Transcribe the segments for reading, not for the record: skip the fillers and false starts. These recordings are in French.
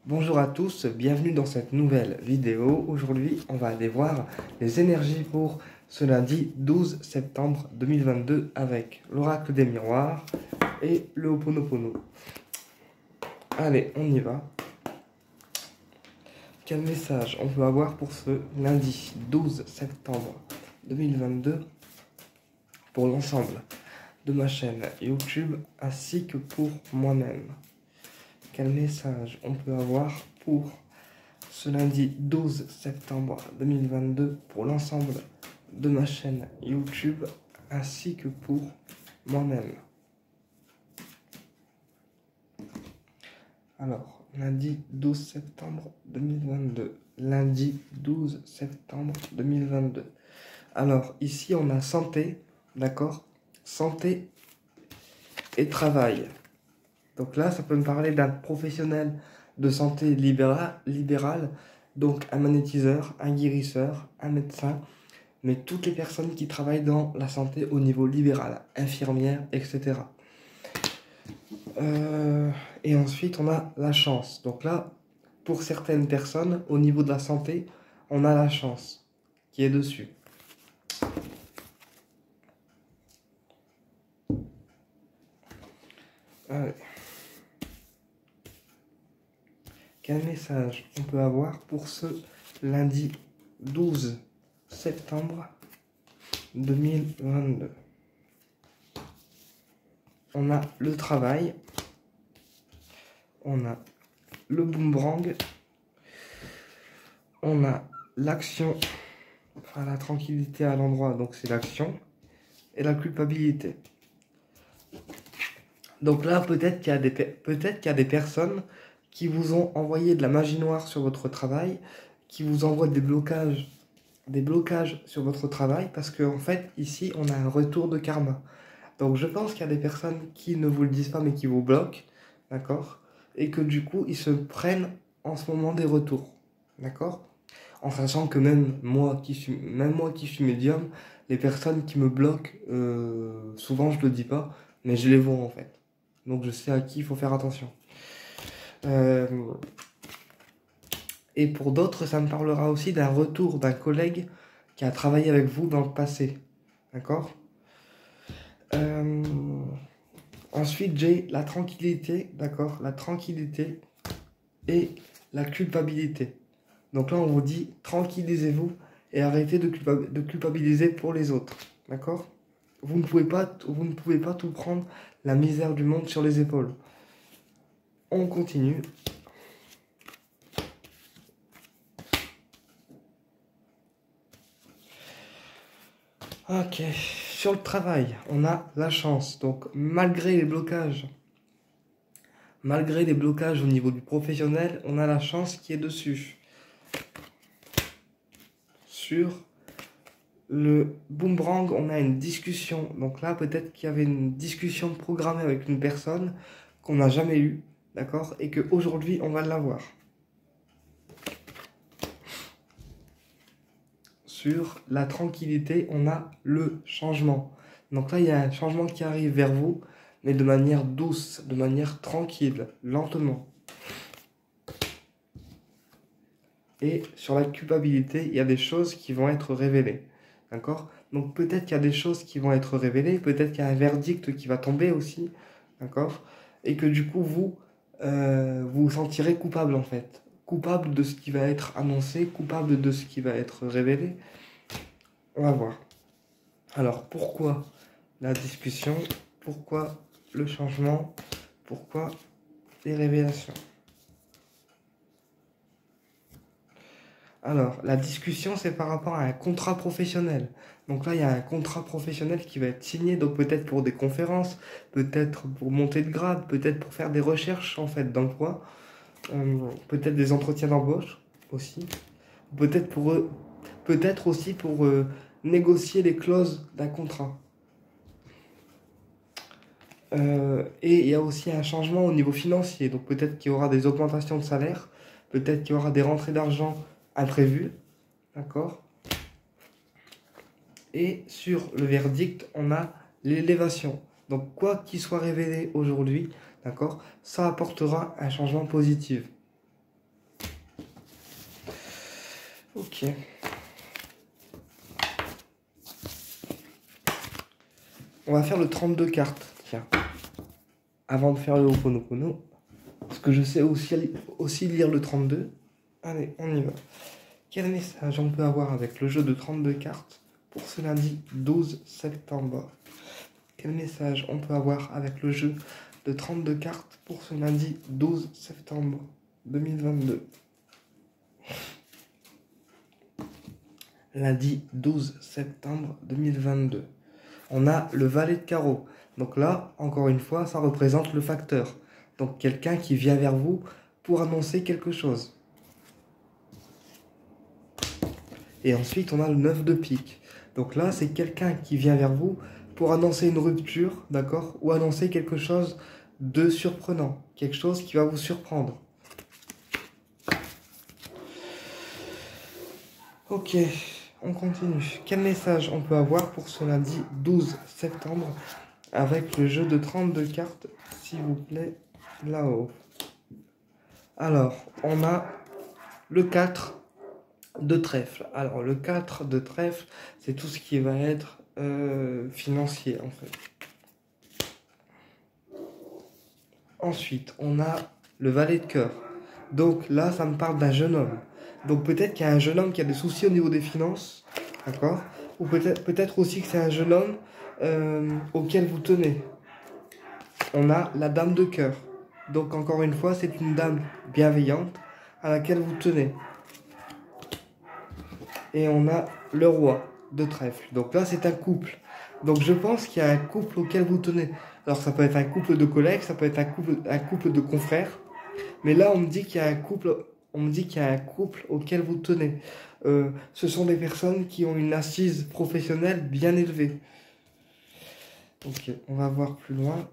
Bonjour à tous, bienvenue dans cette nouvelle vidéo. Aujourd'hui, on va aller voir les énergies pour ce lundi 12 septembre 2022 avec l'oracle des miroirs et le Ho'oponopono. Allez, on y va. Quel message on peut avoir pour ce lundi 12 septembre 2022 pour l'ensemble de ma chaîne YouTube ainsi que pour moi-même? Quel message on peut avoir pour ce lundi 12 septembre 2022 pour l'ensemble de ma chaîne YouTube ainsi que pour moi-même? Alors, lundi 12 septembre 2022. Lundi 12 septembre 2022. Alors, ici, on a santé, d'accord? Santé et travail. Donc là, ça peut me parler d'un professionnel de santé libérale, donc un magnétiseur, un guérisseur, un médecin, mais toutes les personnes qui travaillent dans la santé au niveau libéral, infirmières, etc. Et ensuite, on a la chance. Donc là, pour certaines personnes, au niveau de la santé, on a la chance qui est dessus. Allez. Quel message on peut avoir pour ce lundi 12 septembre 2022? On a le travail, on a le boomerang, on a l'action, enfin la tranquillité à l'endroit, donc c'est l'action, et la culpabilité. Donc là, peut-être qu'il y a des personnes qui vous ont envoyé de la magie noire sur votre travail, qui vous envoient des blocages sur votre travail, parce qu'en fait, ici, on a un retour de karma. Donc je pense qu'il y a des personnes qui ne vous le disent pas, mais qui vous bloquent, d'accord? Et que du coup, ils se prennent en ce moment des retours, d'accord? En sachant que même moi qui suis médium, les personnes qui me bloquent, souvent je le dis pas, mais je les vois en fait. Donc je sais à qui il faut faire attention. Et pour d'autres, ça me parlera aussi d'un retour d'un collègue qui a travaillé avec vous dans le passé. D'accord? Ensuite, j'ai la tranquillité, d'accord? La tranquillité et la culpabilité. Donc là, on vous dit, tranquillisez-vous et arrêtez de culpabiliser pour les autres. D'accord? Vous ne pouvez pas tout prendre la misère du monde sur les épaules. On continue. Ok, sur le travail, on a la chance. Donc, malgré les blocages au niveau du professionnel, on a la chance qui est dessus. Sur le boomerang, on a une discussion. Donc là, peut-être qu'il y avait une discussion programmée avec une personne qu'on n'a jamais eue, d'accord? Et qu'aujourd'hui, on va l'avoir. Sur la tranquillité, on a le changement. Donc là, il y a un changement qui arrive vers vous, mais de manière douce, de manière tranquille, lentement. Et sur la culpabilité, il y a des choses qui vont être révélées. D'accord? Donc peut-être qu'il y a des choses qui vont être révélées, peut-être qu'il y a un verdict qui va tomber aussi. D'accord? Et que du coup, vous vous sentirez coupable en fait. Coupable de ce qui va être annoncé, coupable de ce qui va être révélé. On va voir. Alors, pourquoi la discussion? Pourquoi le changement? Pourquoi les révélations? Alors, la discussion, c'est par rapport à un contrat professionnel. Donc là, il y a un contrat professionnel qui va être signé, donc peut-être pour des conférences, peut-être pour monter de grade, peut-être pour faire des recherches en fait d'emploi, peut-être des entretiens d'embauche aussi, peut-être aussi pour négocier les clauses d'un contrat. Et il y a aussi un changement au niveau financier, donc peut-être qu'il y aura des augmentations de salaire, peut-être qu'il y aura des rentrées d'argent imprévues, d'accord? Et sur le verdict, on a l'élévation. Donc quoi qu'il soit révélé aujourd'hui, d'accord, ça apportera un changement positif. Ok. On va faire le 32 cartes. Tiens. Avant de faire le Ho'oponopono. Parce que je sais aussi lire le 32. Allez, on y va. Quel message on peut avoir avec le jeu de 32 cartes pour ce lundi 12 septembre? Quel message on peut avoir avec le jeu de 32 cartes pour ce lundi 12 septembre 2022? Lundi 12 septembre 2022. On a le valet de carreau. Donc là, encore une fois, ça représente le facteur. Donc quelqu'un qui vient vers vous pour annoncer quelque chose. Et ensuite, on a le 9 de pique. Donc là, c'est quelqu'un qui vient vers vous pour annoncer une rupture, d'accord? Ou annoncer quelque chose de surprenant. Quelque chose qui va vous surprendre. Ok, on continue. Quel message on peut avoir pour ce lundi 12 septembre avec le jeu de 32 cartes, s'il vous plaît, là-haut? Alors, on a le 4 de trèfle. Alors, le 4 de trèfle, c'est tout ce qui va être financier, en fait. Ensuite, on a le valet de cœur. Donc là, ça me parle d'un jeune homme. Donc peut-être qu'il y a un jeune homme qui a des soucis au niveau des finances, d'accord? Ou peut-être aussi que c'est un jeune homme auquel vous tenez. On a la dame de cœur. Donc encore une fois, c'est une dame bienveillante à laquelle vous tenez. Et on a le roi de trèfle. Donc là, c'est un couple. Donc je pense qu'il y a un couple auquel vous tenez. Alors ça peut être un couple de collègues, ça peut être un couple de confrères. Mais là, on me dit qu'il y a un couple auquel vous tenez. Ce sont des personnes qui ont une assise professionnelle bien élevée. Ok, on va voir plus loin.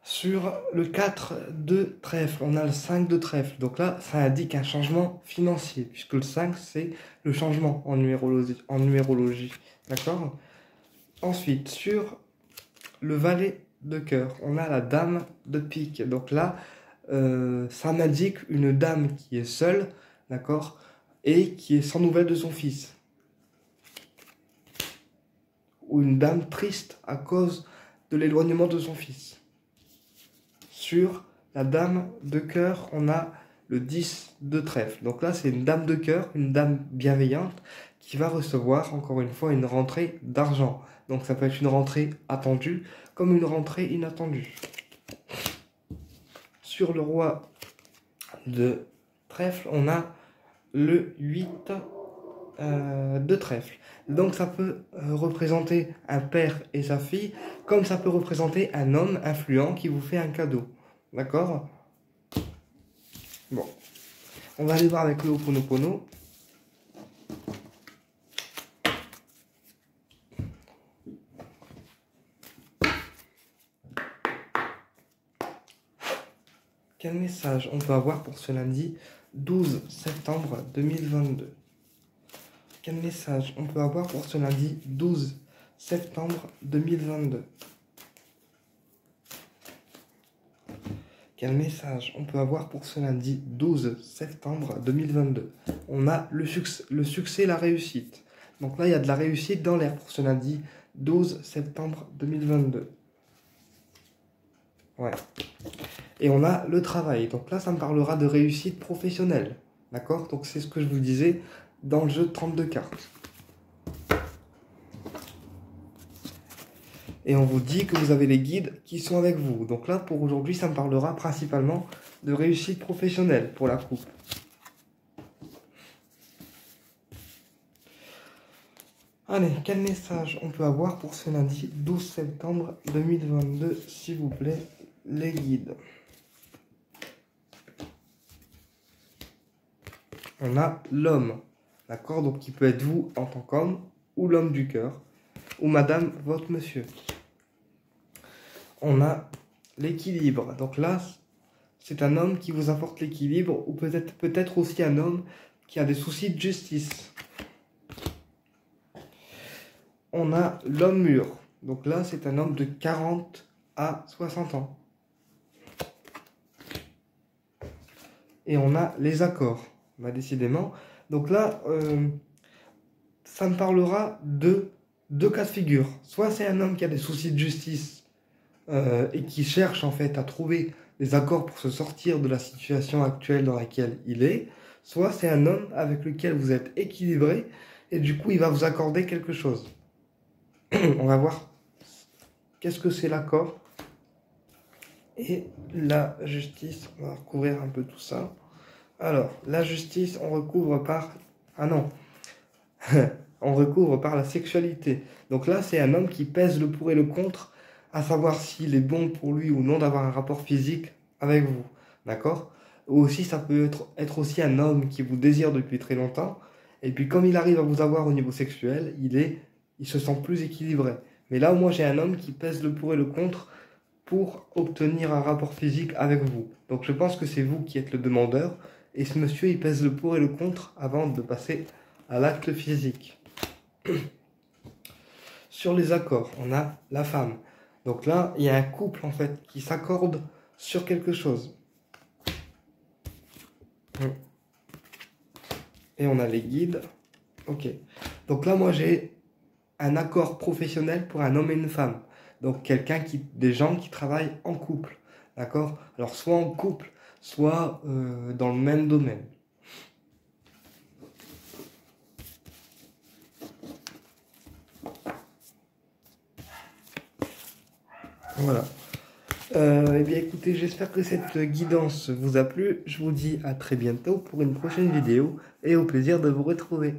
Sur le 4 de trèfle, on a le 5 de trèfle. Donc là, ça indique un changement financier, puisque le 5, c'est le changement en numérologie. D'accord? Ensuite, sur le valet de cœur, on a la dame de pique. Donc là, ça m'indique une dame qui est seule, d'accord, et qui est sans nouvelles de son fils. Ou une dame triste à cause de l'éloignement de son fils. Sur la dame de cœur, on a le 10 de trèfle. Donc là, c'est une dame de cœur, une dame bienveillante qui va recevoir, encore une fois, une rentrée d'argent. Donc ça peut être une rentrée attendue comme une rentrée inattendue. Sur le roi de trèfle, on a le 8 de trèfle. Donc ça peut représenter un père et sa fille, comme ça peut représenter un homme influent qui vous fait un cadeau. D'accord? Bon. On va aller voir avec le Ho'oponopono. Quel message on peut avoir pour ce lundi 12 septembre 2022? Quel message on peut avoir pour ce lundi 12 septembre 2022? Quel message on peut avoir pour ce lundi 12 septembre 2022? On a le succès, la réussite. Donc là, il y a de la réussite dans l'air pour ce lundi 12 septembre 2022. Ouais. Et on a le travail. Donc là, ça me parlera de réussite professionnelle. D'accord? Donc c'est ce que je vous disais dans le jeu de 32 cartes. Et on vous dit que vous avez les guides qui sont avec vous. Donc là, pour aujourd'hui, ça me parlera principalement de réussite professionnelle pour la coupe. Allez, quel message on peut avoir pour ce lundi 12 septembre 2022, s'il vous plaît, les guides? On a l'homme, d'accord? Donc qui peut être vous en tant qu'homme, ou l'homme du cœur, ou madame, votre monsieur. On a l'équilibre. Donc là, c'est un homme qui vous apporte l'équilibre, ou peut-être aussi un homme qui a des soucis de justice. On a l'homme mûr. Donc là, c'est un homme de 40 à 60 ans. Et on a les accords, bah, décidément. Donc là, ça me parlera de deux cas de figure. Soit c'est un homme qui a des soucis de justice et qui cherche en fait à trouver des accords pour se sortir de la situation actuelle dans laquelle il est. Soit c'est un homme avec lequel vous êtes équilibré et du coup il va vous accorder quelque chose. On va voir qu'est-ce que c'est l'accord et la justice. On va recouvrir un peu tout ça. Alors, la justice, on recouvre par... Ah non on recouvre par la sexualité. Donc là, c'est un homme qui pèse le pour et le contre, à savoir s'il est bon pour lui ou non d'avoir un rapport physique avec vous. D'accord? Ou aussi, ça peut être aussi un homme qui vous désire depuis très longtemps, et puis comme il arrive à vous avoir au niveau sexuel, il se sent plus équilibré. Mais là, moi, j'ai un homme qui pèse le pour et le contre pour obtenir un rapport physique avec vous. Donc je pense que c'est vous qui êtes le demandeur, et ce monsieur, il pèse le pour et le contre avant de passer à l'acte physique. Sur les accords, on a la femme. Donc là, il y a un couple en fait qui s'accorde sur quelque chose. Et on a les guides. Ok. Donc là, moi, j'ai un accord professionnel pour un homme et une femme. Donc des gens qui travaillent en couple. D'accord? Alors soit en couple, soit dans le même domaine. Voilà. Eh bien écoutez, j'espère que cette guidance vous a plu. Je vous dis à très bientôt pour une prochaine vidéo et au plaisir de vous retrouver.